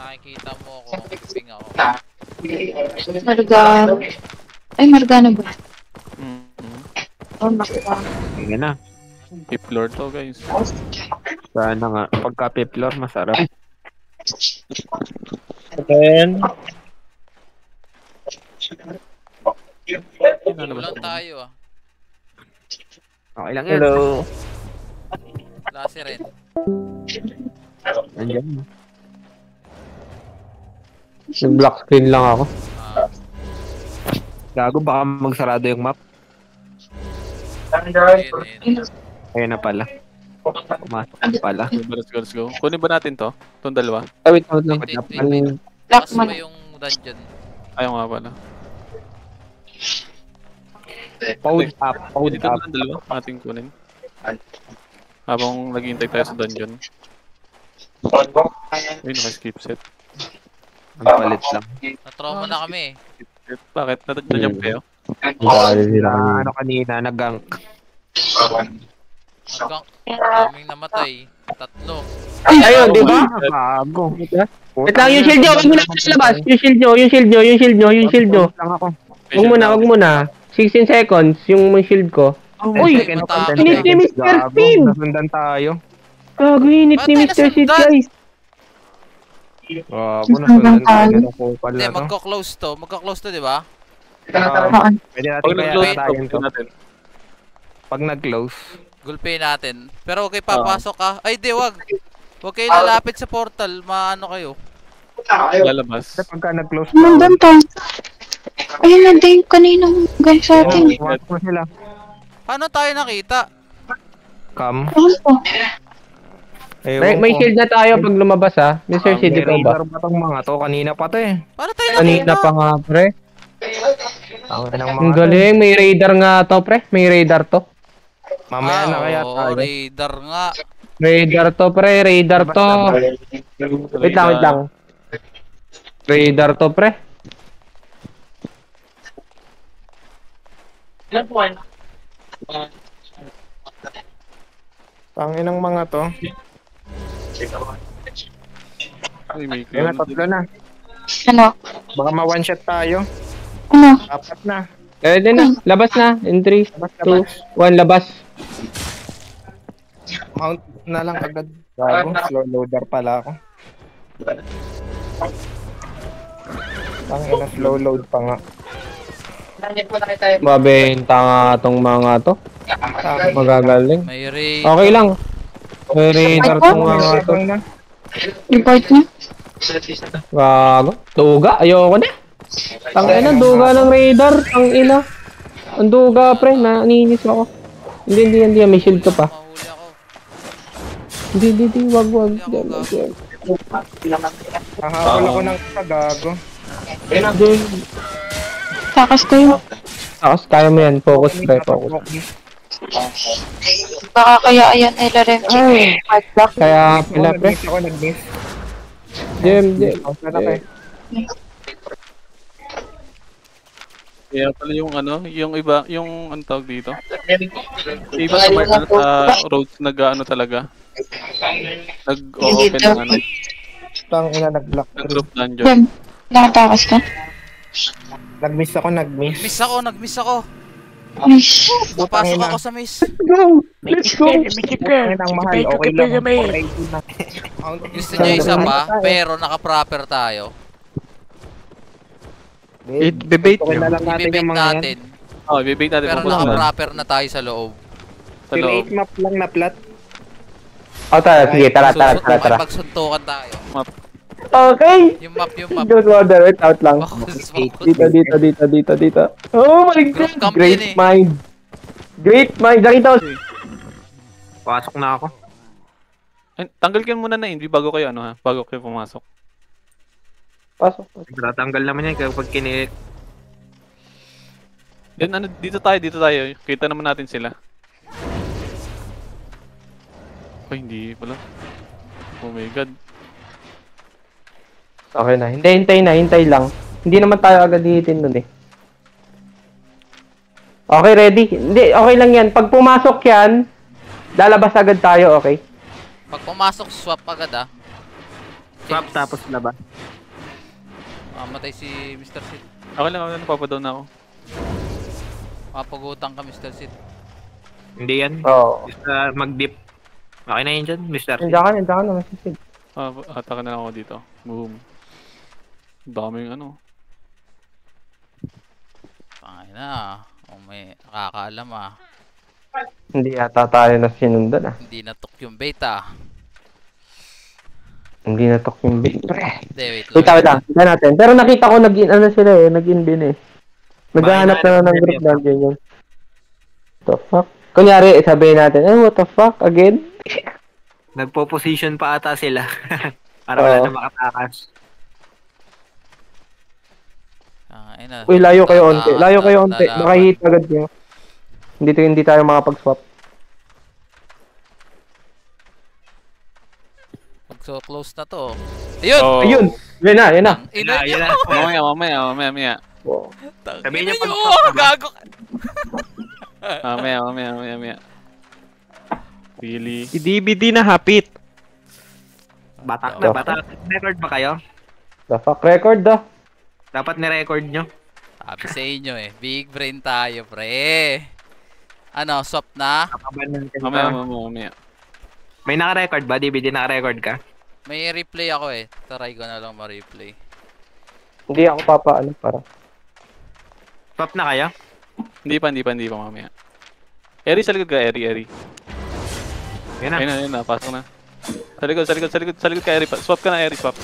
nakikita mo ako, ping ako. Margano. Ay, Margano ba? Oh, Sige na. Fifth floor to, guys. Sana nga. Pagka fifth floor, masarap. Then, Ulan tayo ah. Okay lang yan. hello. Lasi rin. Nandiyan. Nag-black screen lang ako. Gago, baka magsarado yung map. Ayun. Ayun na pala. Pumasok na pala. Let's go. Kunin ba natin to? Itong dalawa? Ah, wait lang. Wait. Black Taas ba man. yung dungeon? Ayaw nga pala. Hold up. Hold Dito up. na ang dalawa. Ating kunin. Habang naghihintay tayo sa dungeon. Uy, naka-skip set. Ang palit lang. Na-trauma na kami Bakit? Na-jump kayo? Ano kanina, nag-gank. Hanggang daming namatay. 3. Ayun, di ba? Gago. Wait lang, yung shield nyo, wag mo na labas. Yung shield nyo. Lang ako. Wag muna. 16 seconds, yung shield ko. Uy, init ni Mr. Speed! Nasundan tayo. Gago, init ni Patay, Mr. Speed, nasundan. guys. Gago, nasundan tayo. Nakupal Hindi, na to. magko-close to, di ba? Pwede natin Pag kaya nag-close tayo to. natin. Pag nag-close. Gulpin natin. Pero okay, papasok ka. Ay, di, wag. Huwag kayo lalapit sa portal. Maano kayo. Lalabas. Pagka nag-close Nandun to. Ayun na din kaninang guys sa atin. Pumasok na sila. Paano tayo nakita? Come. Ano po? May shield na tayo pag lumabas, ha? Mr. Speed, ikaw ba? Ba tong mga to? Kanina pa to eh. Paano tayo Kanina nakita? pa nga, pre. Ang Ang galing, may radar nga to, pre. May radar to. Mamaya na kaya oo, tayo. radar nga. Radar to, pre. Radar to. Wait lang. Radar to, pre. Tangin ng mga to. Uy, may Ayun na, clown. tatlo na. Ano? Baka ma-one shot tayo. Ano? Apat na. Pwede na. Labas na. In 3, 2, 1, labas. Mount na lang agad. Gago, slow loader pala ako. Tangin na, slow load pa nga. Mabenta nga tong mga to. Magagaling. May ray. Okay lang. May radar tong mga to. Report niya? Gago. Duga. Ayoko na. Tangina, duga ng radar. Tangina. Ang duga, pre. Naninis ako. Hindi. May shield ka pa. Mahuli ako. Hindi. Wag. Nahabol ako ng kagago. Takas kayo. Tapos kaya mo yan. Focus, pre. Focus. Baka kaya ayan nila rin. Hard block. Kaya pala, pre. Nag-miss ako, nag-miss. Jem. Sana kayo. Kaya pala yung ano, yung iba, yung ano tawag dito. Yung iba sa mga roads nag-ano talaga. Nag-open ng ano, Tangin na, nag-block. nag-group dungeon. Yan. Nakatakas ka? Nag-miss ako, nag-miss. Nag-miss ako. Nice. Papasok ako sa miss. Let's go. Tangin ang mahal, okay lang. Okay lang. Gusto niya isa pa, pero naka-proper tayo. Debate Okay na lang natin Ibibake yung mga yan. natin. Oh, ibibig natin Pero po naman. naka-proper na tayo sa loob. Sa loob. Create map lang na plat. Tara. Sige, tara. Magsuntukan tayo. Okay. Yung map. Don't bother. Wait out lang. Focus. Dito. Oh my Group god. camp Great yun eh. mind. Great mind. Nakita ko. Pasok na ako. Ay, tanggal kayo muna na hindi bago kayo ano ha, bago kayo pumasok. Pasok. Tatanggal naman yan kapag kinilik. Then ano, dito tayo. Kita naman natin sila. Ay, hindi pala. Oh my god. Okay na. Hintay lang. Hindi naman tayo agad hihitin nun eh. Okay, ready? Hindi, okay lang yan. Pag pumasok yan, lalabas agad tayo, okay? Pag pumasok, swap agad ah. Swap tapos labas. Mamatay si Mr. Sid. Ako lang, napapadown na ako. Papagutan ka, Mr. Sid. Hindi yan. Oo. Basta mag-dip. Okay na yun dyan, Mr. Nandiyan ka na, masisid. Ataka na lang ako dito. Boom. Daming ano. Pangay na. Kung may nakakaalam Hindi ata tayo na sinundan Hindi natok yung beta. Hindi natok yung bait. Hindi, wait Wait lang. Tignan natin. Pero nakita ko nag-in ano sila nag-in din Naghahanap na ng group dungeon yun. What the fuck? Kunyari, sabihin natin, what the fuck? Again? Nagpo-position pa ata sila. Para wala na makatakas. Uy, layo kayo onte. Layo kayo onte. Makahit agad nyo. Hindi tayo makapag-swap. So close na to. Ayun! Oh. Ayun! Yan na. Ina Yun na. Mamaya. Oh. Sabihin niyo pag gago! Mamaya. Really? Si DBD na hapit. batak na, batak. Record ba kayo? The fuck record daw. Dapat ni-record nyo. Sabi sa inyo big brain tayo, pre. Ano, swap na? Kapaban ng Mamaya. May naka-record ba? DVD naka-record ka? May replay ako Try ko na lang ma-replay. Hindi ako papaano para. Swap na kayo? Hindi pa mamaya. Eri, sa likod ka, Eri. Yun na. Ayun na, pasok na. Sa likod ka, Eri. Swap ka na, Eri, swap.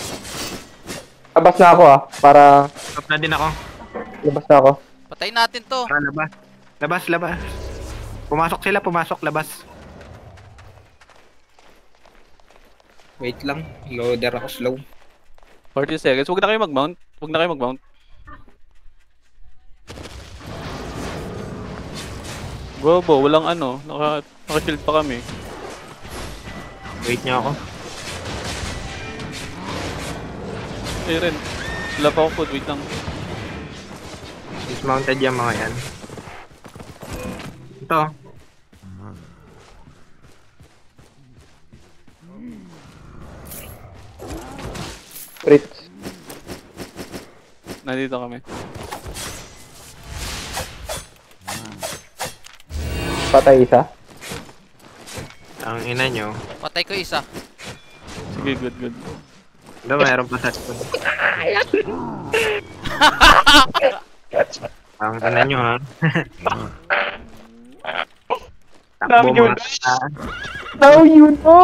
Labas na ako para Swap na din ako. labas na ako. Patayin natin to. Para labas. Pumasok sila, labas. Wait lang. Loader ako slow. 40 seconds. Huwag na kayo mag-mount. Bobo, walang ano. Naka-shield pa kami. Wait nyo ako. Ren, wala pa ako food. Wait lang. Dismounted yung mga yan. Ito. Fritz. Nandito kami. Patay isa. Ang ina nyo. Patay ko isa. Sige, good. Ito, mayroon pa sa spoon. Ang ina nyo, ha? Takbo mga. Now you know!